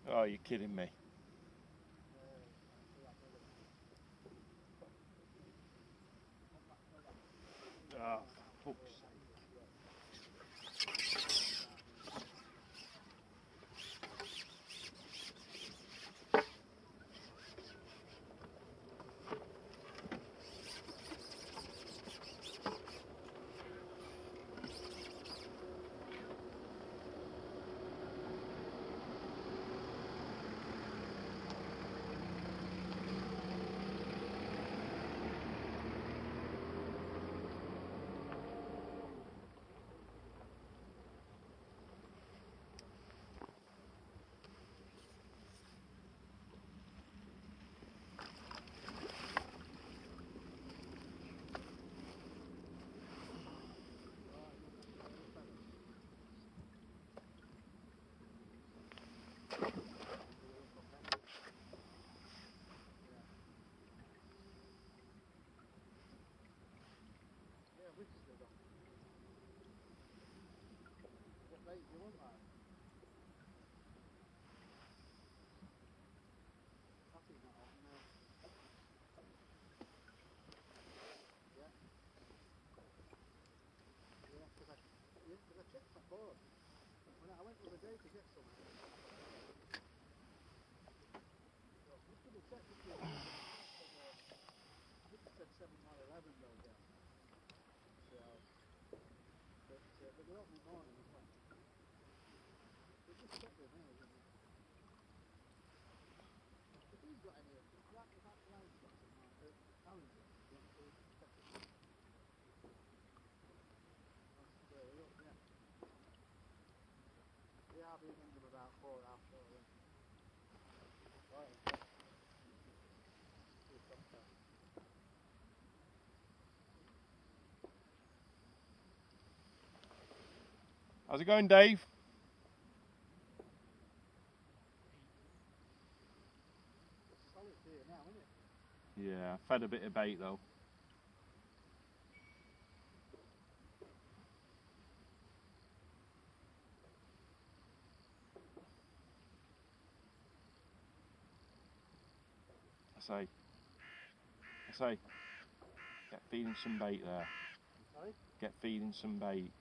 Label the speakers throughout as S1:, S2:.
S1: Oh, you're kidding me. Oh, for fuck's sake. How's it going, Dave? Yeah, fed a bit of bait though. I say, get feeding some bait there.
S2: Sorry?
S1: Get feeding some bait.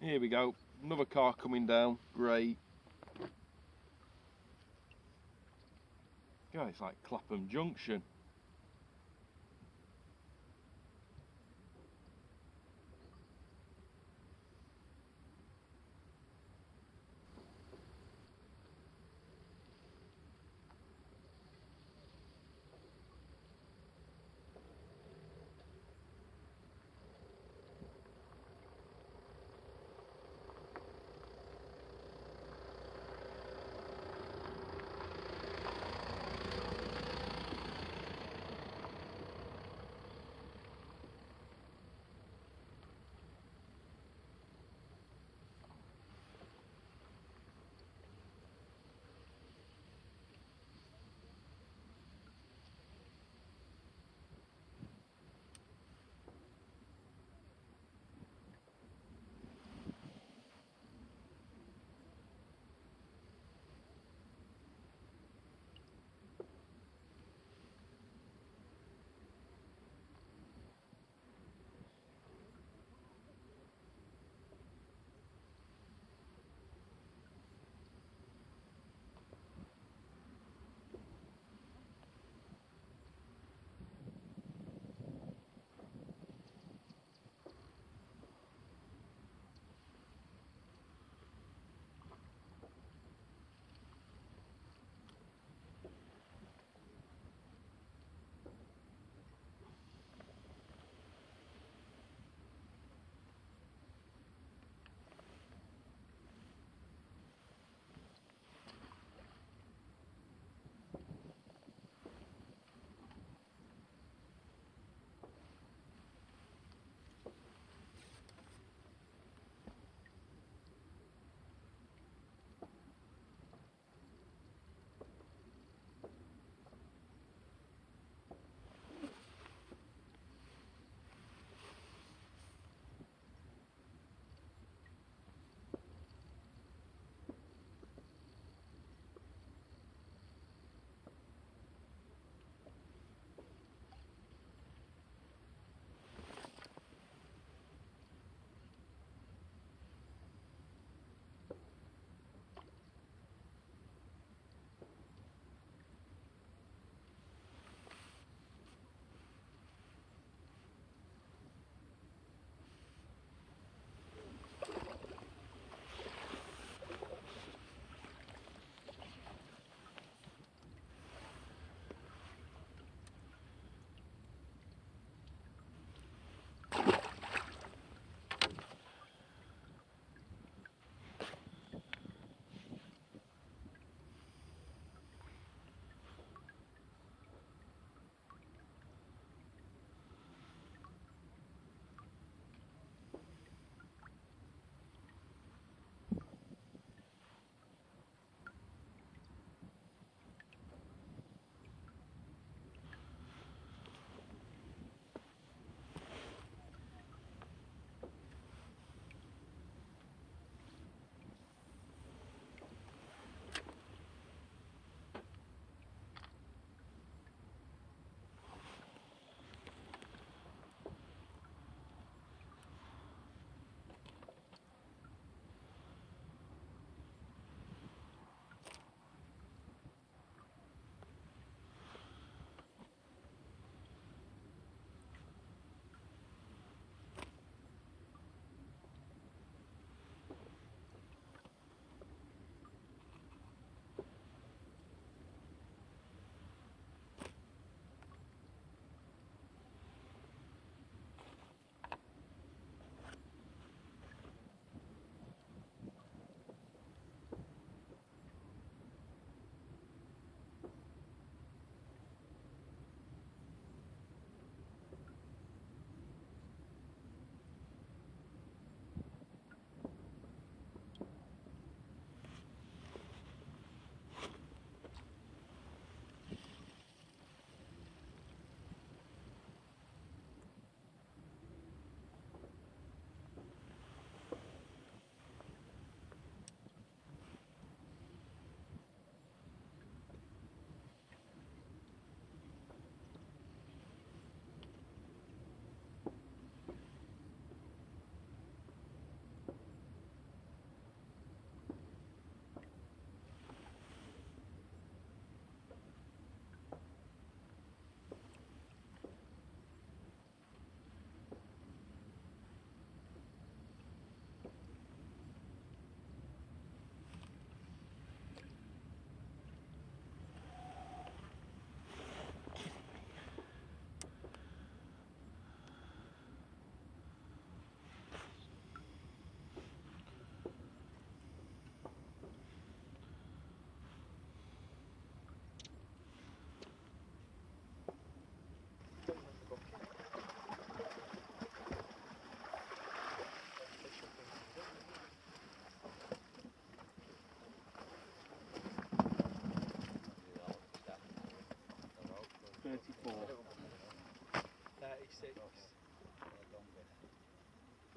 S1: Here we go. Another car coming down. Great. God, it's like Clapham Junction.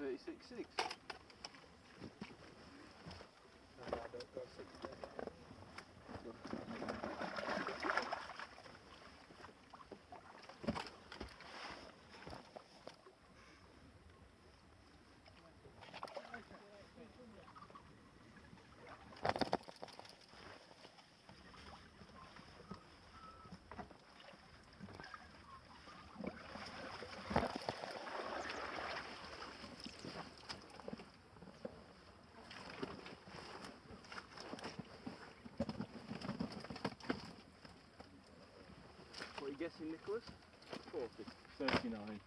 S2: 36.6. What are you guessing, Nicholas? 40.
S1: 39.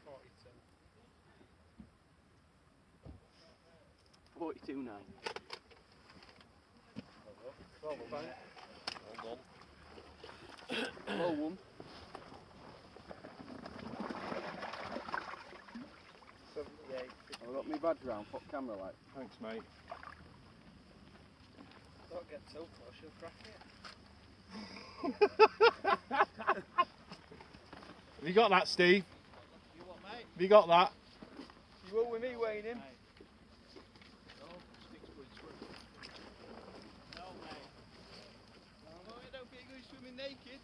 S2: 42.9.
S1: Hold on.
S2: Well won.
S3: 78.
S2: I've got my badge round, put camera light.
S1: Thanks, mate.
S3: Don't get too close, you'll crack it.
S1: Have you got that, Steve?
S3: You what, mate?
S1: Have you got that?
S3: You will with me weighing him? No, mate. No, I don't think you're going swimming naked.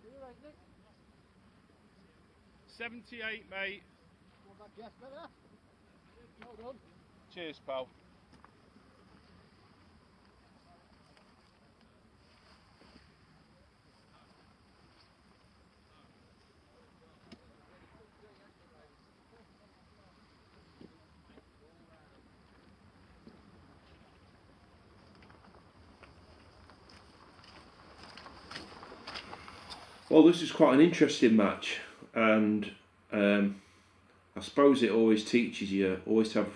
S3: You alright, Nick?
S1: 78, mate.
S3: Well, that guess better. Well done.
S1: Cheers, pal. Well, this is quite an interesting match, and I suppose it always teaches you always to have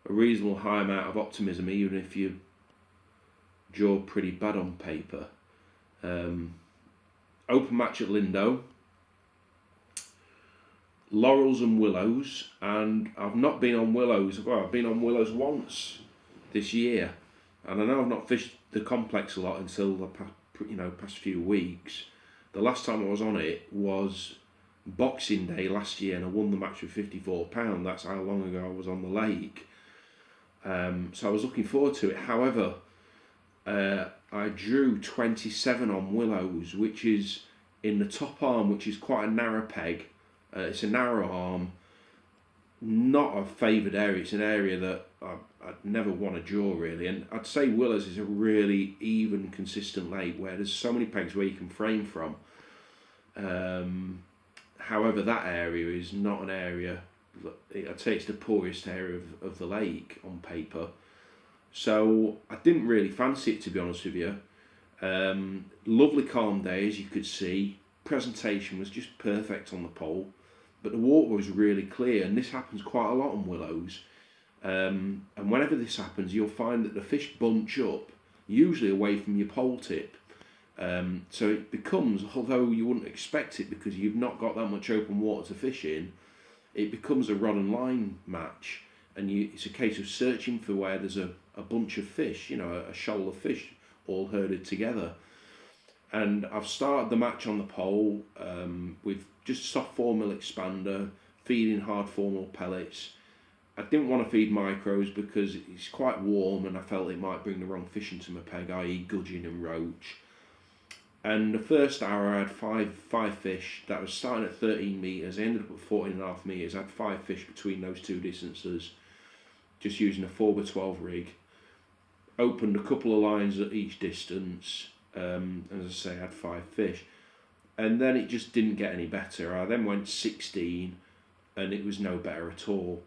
S1: a reasonable high amount of optimism, even if you draw pretty bad on paper. Open match at Lindholme, Laurels and Willows, and I've not been on Willows. Well, I've been on Willows once this year, and I know I've not fished the complex a lot until the past few weeks. The last time I was on it was Boxing Day last year, and I won the match with £54. That's how long ago I was on the lake. So I was looking forward to it. However, I drew 27 on Willows, which is in the top arm, which is quite a narrow peg. It's a narrow arm, not a favoured area. It's an area that I'd never want to draw, really. And I'd say Willows is a really even, consistent lake where there's so many pegs where you can frame from. However, that area is not an area, I'd say it's the poorest area of the lake on paper. So I didn't really fancy it, to be honest with you. Lovely calm day, as you could see. Presentation was just perfect on the pole, but the water was really clear, and this happens quite a lot on Willows. And whenever this happens, you'll find that the fish bunch up, usually away from your pole tip. So it becomes, although you wouldn't expect it because you've not got that much open water to fish in, it becomes a rod and line match, and it's a case of searching for where there's a bunch of fish, a shoal of fish all herded together. And I've started the match on the pole with just soft 4mm expander, feeding hard 4mm pellets. I didn't want to feed micros because it's quite warm and I felt it might bring the wrong fish into my peg, i.e. gudgeon and roach. And the first hour I had five fish. That was starting at 13 metres. I ended up at 14.5 metres. I had 5 fish between those two distances, just using a 4x12 rig. Opened a couple of lines at each distance. As I say, I had 5 fish. And then it just didn't get any better. I then went 16 and it was no better at all.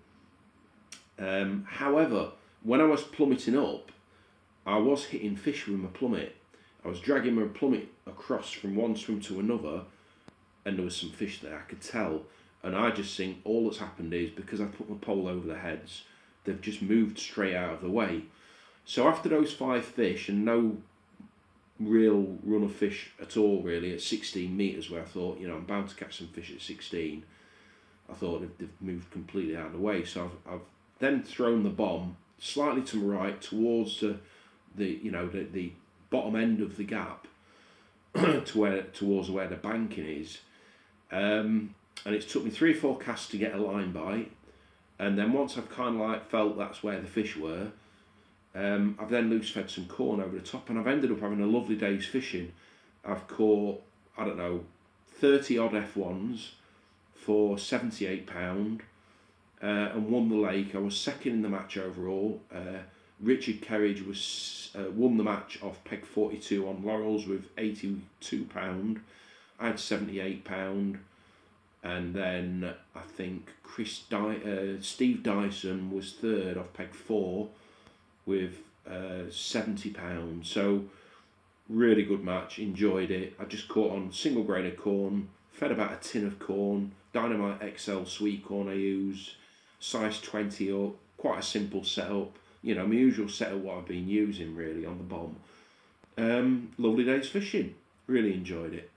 S1: However, when I was plummeting up, I was hitting fish with my plummet. I was dragging my plummet across from one swim to another, and there was some fish there, I could tell. And I just think all that's happened is, because I put my pole over their heads, they've just moved straight out of the way. So after those 5 fish, and no real run of fish at all really, at 16 metres, where I thought, I'm bound to catch some fish at 16, I thought they've moved completely out of the way. So then thrown the bomb slightly to my right towards the bottom end of the gap towards where the banking is, and it's took me 3 or 4 casts to get a line bite, and then once I've kind of like felt that's where the fish were, I've then loose fed some corn over the top, and I've ended up having a lovely day's fishing. I've caught, I don't know, 30 odd F1s for £78, and won the lake. I was second in the match overall. Richard Kerridge won the match off peg 42 on Laurels with £82. I had £78, and then I think Steve Dyson was third off peg 4 with £70. So really good match, enjoyed it. I just caught on single grain of corn, fed about a tin of corn, Dynamite XL sweet corn I use, size 20 up, quite a simple setup. You know, my usual setup what I've been using really on the bomb. Lovely day's fishing, really enjoyed it.